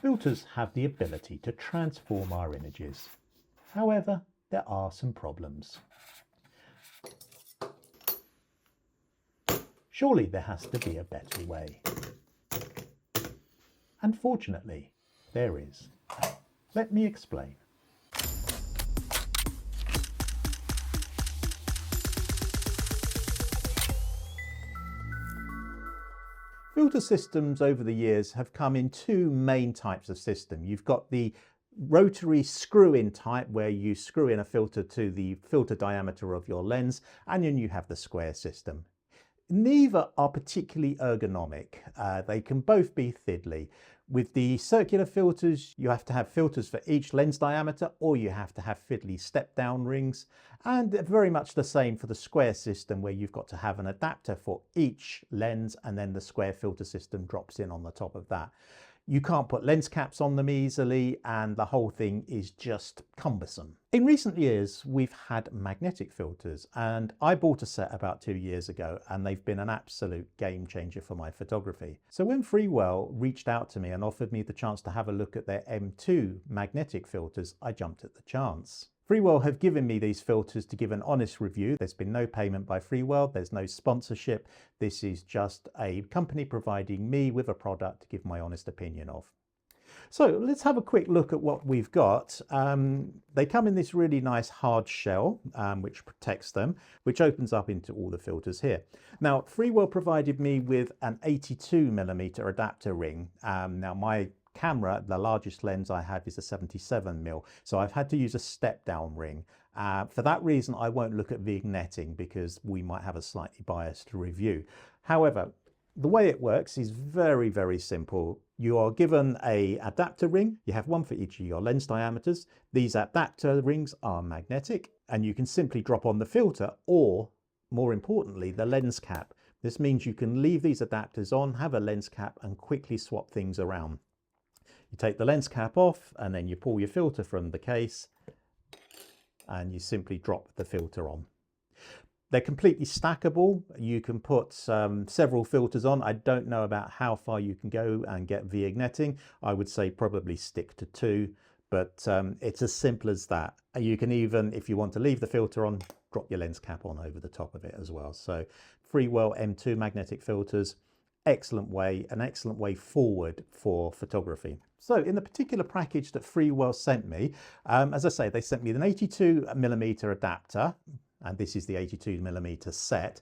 Filters have the ability to transform our images. However, there are some problems. Surely there has to be a better way. Unfortunately, there is. Let me explain. Filter systems over the years have come in two main types of system. You've got the rotary screw-in type where you screw in a filter to the filter diameter of your lens, and then you have the square system. Neither are particularly ergonomic. They can both be fiddly. With the circular filters, you have to have filters for each lens diameter, or you have to have fiddly step-down rings. And very much the same for the square system, where you've got to have an adapter for each lens, and then the square filter system drops in on the top of that. You can't put lens caps on them easily, and the whole thing is just cumbersome. In recent years, we've had magnetic filters, and I bought a set about 2 years ago, and they've been an absolute game changer for my photography. So when Freewell reached out to me and offered me the chance to have a look at their M2 magnetic filters, I jumped at the chance. Freewell have given me these filters to give an honest review. There's been no payment by Freewell, there's no sponsorship. This is just a company providing me with a product to give my honest opinion of. So let's have a quick look at what we've got. They come in this really nice hard shell, which protects them, which opens up into all the filters here. Now, Freewell provided me with an 82mm adapter ring. Now my camera, the largest lens I have is a 77mm, so I've had to use a step down ring. For that reason, I won't look at vignetting because we might have a slightly biased review. However, the way it works is very, very simple. You are given an adapter ring. You have one for each of your lens diameters. These adapter rings are magnetic, and you can simply drop on the filter, or more importantly, the lens cap. This means you can leave these adapters on, have a lens cap, and quickly swap things around. You take the lens cap off, and then you pull your filter from the case, and you simply drop the filter on. They're completely stackable. You can put several filters on. I don't know about how far you can go and get vignetting. I would say probably stick to 2, but it's as simple as that. You can even, if you want to leave the filter on, drop your lens cap on over the top of it as well. So Freewell M2 magnetic filters, an excellent way forward for photography. So in the particular package that Freewell sent me, as I say, they sent me an 82mm adapter, and this is the 82mm set.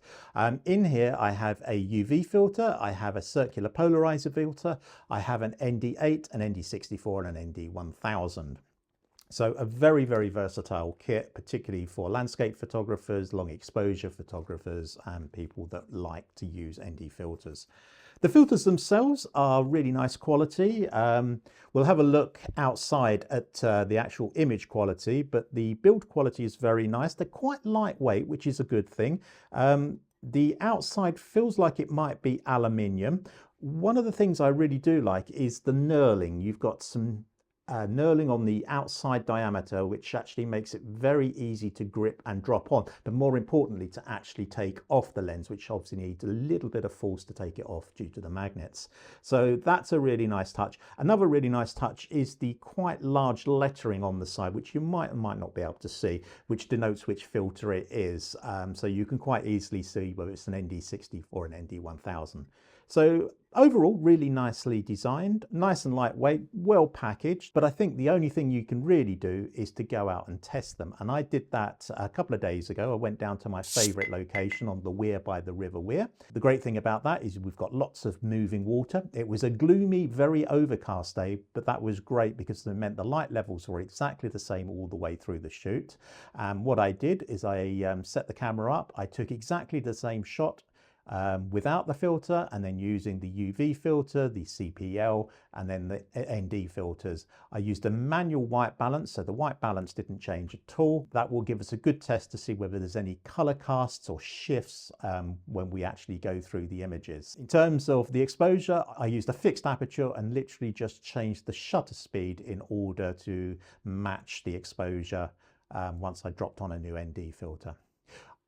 In here I have a UV filter, I have a circular polarizer filter, I have an ND8, an ND64 and an ND1000. So a very, very versatile kit, particularly for landscape photographers, long exposure photographers, and people that like to use ND filters. The filters themselves are really nice quality. We'll have a look outside at the actual image quality, but the build quality is very nice. They're quite lightweight, which is a good thing. The outside feels like it might be aluminium. One of the things I really do like is the knurling. You've got some knurling on the outside diameter, which actually makes it very easy to grip and drop on, but more importantly to actually take off the lens, which obviously needs a little bit of force to take it off due to the magnets. So that's a really nice touch. Another really nice touch is the quite large lettering on the side, which you might or might not be able to see, which denotes which filter it is. So you can quite easily see whether it's an ND60 or an ND1000. So overall, really nicely designed, nice and lightweight, well packaged, but I think the only thing you can really do is to go out and test them. And I did that a couple of days ago. I went down to my favorite location on the weir by the River Weir. The great thing about that is we've got lots of moving water. It was a gloomy, very overcast day, but that was great because it meant the light levels were exactly the same all the way through the shoot. What I did is I set the camera up. I took exactly the same shot without the filter, and then using the UV filter, the CPL, and then the ND filters. I used a manual white balance, so the white balance didn't change at all. That will give us a good test to see whether there's any color casts or shifts when we actually go through the images. In terms of the exposure, I used a fixed aperture and literally just changed the shutter speed in order to match the exposure once I dropped on a new ND filter.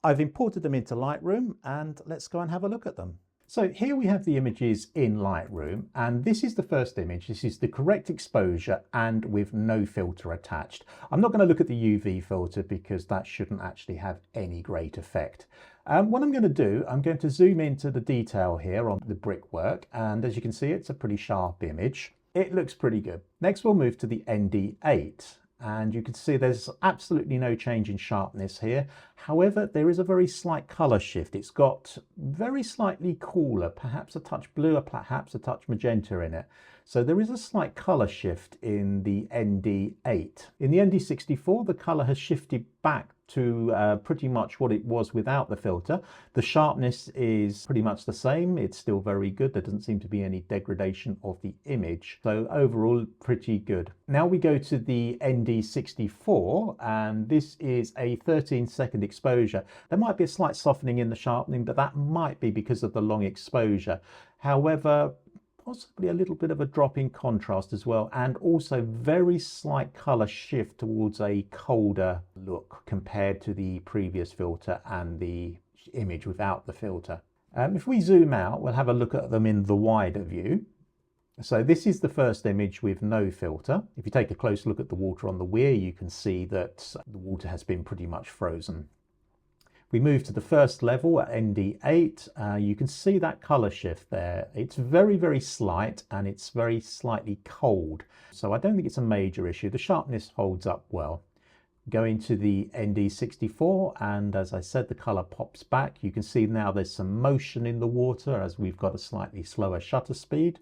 I've imported them into Lightroom, and let's go and have a look at them. So here we have the images in Lightroom, and this is the first image. This is the correct exposure and with no filter attached. I'm not going to look at the UV filter because that shouldn't actually have any great effect. What I'm going to do, I'm going to zoom into the detail here on the brickwork, and as you can see, it's a pretty sharp image. It looks pretty good. Next we'll move to the ND8. And you can see there's absolutely no change in sharpness here. However, there is a very slight color shift. It's got very slightly cooler, perhaps a touch bluer, perhaps a touch magenta in it. So there is a slight color shift in the ND8. In the ND64, the color has shifted back to pretty much what it was without the filter. The sharpness is pretty much the same. It's still very good. There doesn't seem to be any degradation of the image. So overall, pretty good. Now we go to the ND64, and this is a 13-second exposure. There might be a slight softening in the sharpening, but that might be because of the long exposure. However, possibly a little bit of a drop in contrast as well, and also very slight color shift towards a colder look compared to the previous filter and the image without the filter. If we zoom out, we'll have a look at them in the wider view. So this is the first image with no filter. If you take a close look at the water on the weir, you can see that the water has been pretty much frozen. We move to the first level at ND8, you can see that color shift there. It's very, very slight, and it's very slightly cold. So I don't think it's a major issue. The sharpness holds up well. Going to the ND64, and as I said, the color pops back. You can see now there's some motion in the water as we've got a slightly slower shutter speed.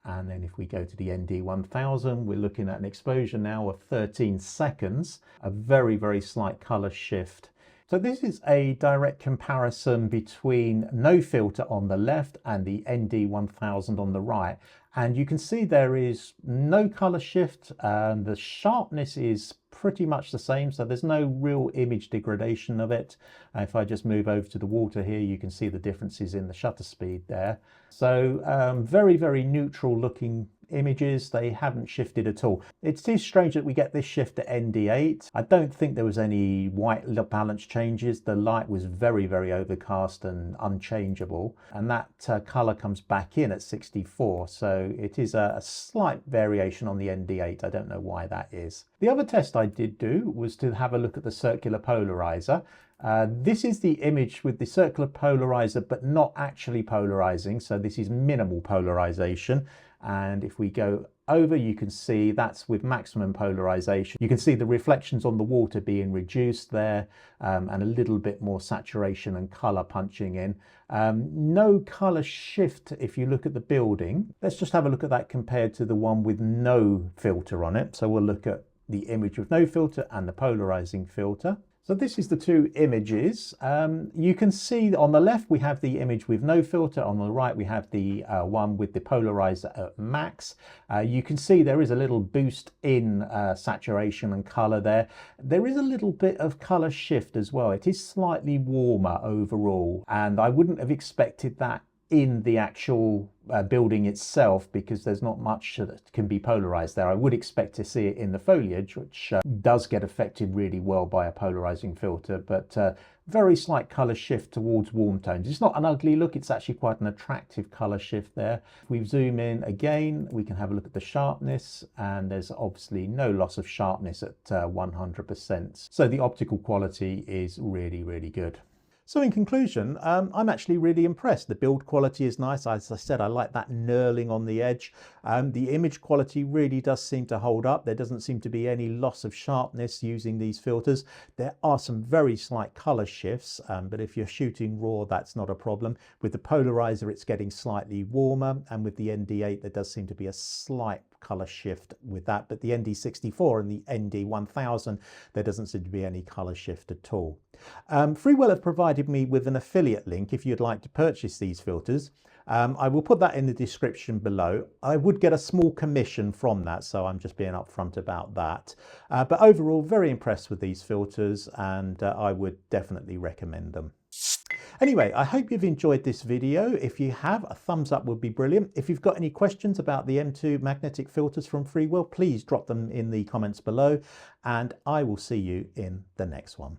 And then if we go to the ND1000, we're looking at an exposure now of 13 seconds, a very, very slight color shift. So this is a direct comparison between no filter on the left and the ND1000 on the right. And you can see there is no color shift. The sharpness is pretty much the same, so there's no real image degradation of it. If I just move over to the water here, you can see the differences in the shutter speed there. So very, very neutral looking images. They haven't shifted at all. It is strange that we get this shift at ND8. I don't think there was any white balance changes. The light was very, very overcast and unchangeable, and that color comes back in at 64. So it is a slight variation on the ND8. I don't know why that is. The other test I did do was to have a look at the circular polarizer. This is the image with the circular polarizer, but not actually polarizing. So this is minimal polarization. And if we go over, you can see that's with maximum polarization. You can see the reflections on the water being reduced there, and a little bit more saturation and color punching in. No color shift if you look at the building. Let's just have a look at that compared to the one with no filter on it. So we'll look at the image with no filter and the polarizing filter. So this is the two images. You can see on the left we have the image with no filter, on the right we have the one with the polarizer at max. You can see there is a little boost in saturation and color there. There is a little bit of color shift as well. It is slightly warmer overall, and I wouldn't have expected that in the actual building itself, because there's not much that can be polarized there. I would expect to see it in the foliage, which does get affected really well by a polarizing filter, but very slight color shift towards warm tones. It's not an ugly look, it's actually quite an attractive color shift there. If we zoom in again, we can have a look at the sharpness, and there's obviously no loss of sharpness at 100%. So the optical quality is really, really good. So in conclusion, I'm actually really impressed. The build quality is nice. As I said, I like that knurling on the edge. The image quality really does seem to hold up. There doesn't seem to be any loss of sharpness using these filters. There are some very slight color shifts, but if you're shooting raw, that's not a problem. With the polarizer, it's getting slightly warmer, and with the ND8, there does seem to be a slight color shift with that, but the ND64 and the ND1000, there doesn't seem to be any color shift at all. Freewell have provided me with an affiliate link if you'd like to purchase these filters. I will put that in the description below. I would get a small commission from that, so I'm just being upfront about that. But overall, very impressed with these filters, and I would definitely recommend them. Anyway, I hope you've enjoyed this video. If you have, a thumbs up would be brilliant. If you've got any questions about the M2 magnetic filters from Freewell, please drop them in the comments below, and I will see you in the next one.